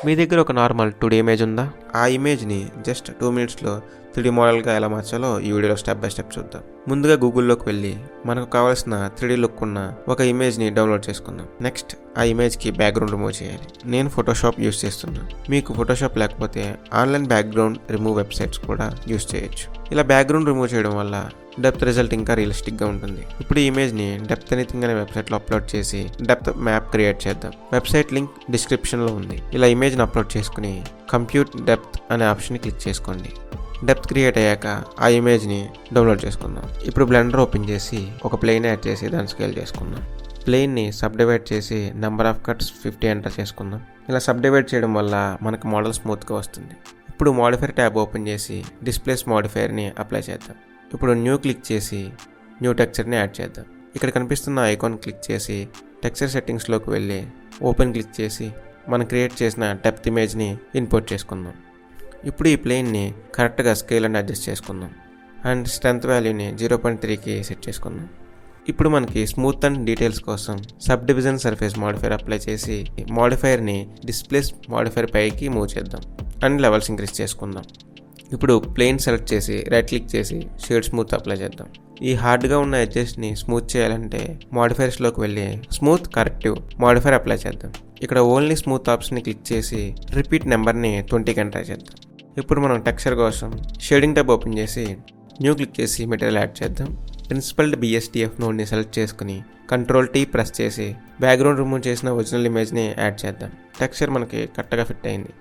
మీ దగ్గర ఒక normal 2D image ఉందా? ఆ ఇమేజ్ని జస్ట్ 2 మినిట్స్లో 3D మోడల్గా ఎలా మార్చాలో ఈ వీడియోలో స్టెప్ బై స్టెప్ చూద్దాం. ముందుగా గూగుల్లోకి వెళ్ళి మనకు కావాల్సిన 3D లుక్ ఉన్న ఒక ఇమేజ్ని డౌన్లోడ్ చేసుకుందాం. నెక్స్ట్ ఆ ఇమేజ్కి బ్యాక్గ్రౌండ్ రిమూవ్ చేయాలి. నేను ఫోటోషాప్ యూస్ చేస్తున్నాను. మీకు ఫోటోషాప్ లేకపోతే ఆన్లైన్ బ్యాక్గ్రౌండ్ రిమూవ్ వెబ్సైట్స్ కూడా యూస్ చేయొచ్చు. ఇలా బ్యాక్గ్రౌండ్ రిమూవ్ చేయడం వల్ల డెప్త్ రిజల్ట్ ఇంకా రియలిస్టిక్గా ఉంటుంది. ఇప్పుడు ఈ ఇమేజ్ని డెప్త్ ఎనీథింగ్ అనే వెబ్సైట్లో అప్లోడ్ చేసి డెప్త్ మ్యాప్ క్రియేట్ చేద్దాం. వెబ్సైట్ లింక్ డిస్క్రిప్షన్లో ఉంది. ఇలా ఇమేజ్ని అప్లోడ్ చేసుకుని కంప్యూట్ డెప్త్ అనే ఆప్షన్ని క్లిక్ చేసుకోండి. డెప్త్ క్రియేట్ అయ్యాక ఆ ఇమేజ్ని డౌన్లోడ్ చేసుకుందాం. ఇప్పుడు బ్లెండర్ ఓపెన్ చేసి ఒక ప్లేన్ యాడ్ చేసి దాన్ని స్కేల్ చేసుకుందాం. ప్లేన్ని సబ్ డివైడ్ చేసి నెంబర్ ఆఫ్ కట్స్ 50 ఎంటర్ చేసుకుందాం. ఇలా సబ్ డివైడ్ చేయడం వల్ల మనకు మోడల్ స్మూత్గా వస్తుంది. ఇప్పుడు మోడిఫైర్ ట్యాబ్ ఓపెన్ చేసి డిస్ప్లేస్ మోడిఫైర్ని అప్లై చేద్దాం. ఇప్పుడు న్యూ క్లిక్ చేసి న్యూ టెక్స్చర్ని యాడ్ చేద్దాం. ఇక్కడ కనిపిస్తున్న ఐకాన్ క్లిక్ చేసి టెక్స్చర్ సెట్టింగ్స్లోకి వెళ్ళి ఓపెన్ క్లిక్ చేసి మనం క్రియేట్ చేసిన డెప్త్ ఇమేజ్ని ఇంపోర్ట్ చేసుకుందాం. ఇప్పుడు ఈ ప్లేన్ని కరెక్ట్గా స్కేల్ అండ్ అడ్జస్ట్ చేసుకుందాం అండ్ స్ట్రెంత్ వాల్యూని 0.3కి సెట్ చేసుకుందాం. ఇప్పుడు మనకి స్మూత్ అండ్ డీటెయిల్స్ కోసం sub division surface modifier apply చేసి మోడిఫైర్ని డిస్ప్లేస్ మోడిఫైర్ పైకి మూవ్ చేద్దాం అండ్ లెవెల్స్ ఇంక్రీజ్ చేసుకుందాం. ఇప్పుడు ప్లేన్ సెలెక్ట్ చేసి రైట్ క్లిక్ చేసి షేడ్ స్మూత్ అప్లై చేద్దాం. ఈ హార్డ్గా ఉన్న ఎడ్జెస్ని స్మూత్ చేయాలంటే మోడిఫైర్స్లోకి వెళ్ళి స్మూత్ కరెక్టివ్ మోడిఫైర్ అప్లై చేద్దాం. ఇక్కడ ఓన్లీ స్మూత్ ఆప్షన్ని క్లిక్ చేసి రిపీట్ నెంబర్ని 20కి ఎంటర్ చేద్దాం. ఇప్పుడు మనం టెక్స్చర్ కోసం షేడింగ్ ట్యాబ్ ఓపెన్ చేసి న్యూ క్లిక్ చేసి మెటీరియల్ యాడ్ చేద్దాం. ప్రిన్సిపల్డ్ BSDF నోడ్ని సెలెక్ట్ చేసుకుని Ctrl+T ప్రెస్ చేసి బ్యాక్గ్రౌండ్ రిమూవ్ చేసిన ఒరిజినల్ ఇమేజ్ని యాడ్ చేద్దాం. టెక్స్చర్ మనకి కరెక్ట్గా ఫిట్ అయింది.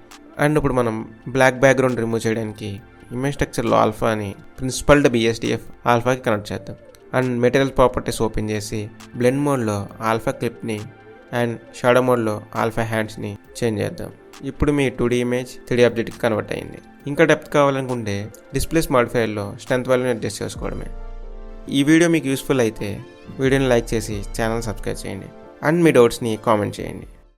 అండ్ ఇప్పుడు మనం బ్లాక్ బ్యాక్గ్రౌండ్ రిమూవ్ చేయడానికి ఇమేజ్ టెక్స్చర్లో ఆల్ఫాని ప్రిన్సిపల్డ్ BSDF ఆల్ఫాకి కనెక్ట్ చేద్దాం. అండ్ మెటీరియల్ ప్రాపర్టీస్ ఓపెన్ చేసి బ్లెండ్ మోడ్లో ఆల్ఫా క్లిప్ని అండ్ షాడో మోడ్లో ఆల్ఫా హ్యాండ్స్ని చేంజ్ చేద్దాం. ఇప్పుడు మీ 2D ఇమేజ్ 3D ఆబ్జెక్ట్కి కన్వర్ట్ అయింది. ఇంకా డెప్త్ కావాలనుకుంటే డిస్ప్లేస్ మాడిఫైర్లో స్ట్రెంత్ వాల్యూని అడ్జస్ట్ చేసుకోవడమే. ఈ వీడియో మీకు యూస్ఫుల్ అయితే వీడియోని లైక్ చేసి ఛానల్ సబ్స్క్రైబ్ చేయండి అండ్ మీ డౌట్స్ని కామెంట్ చేయండి.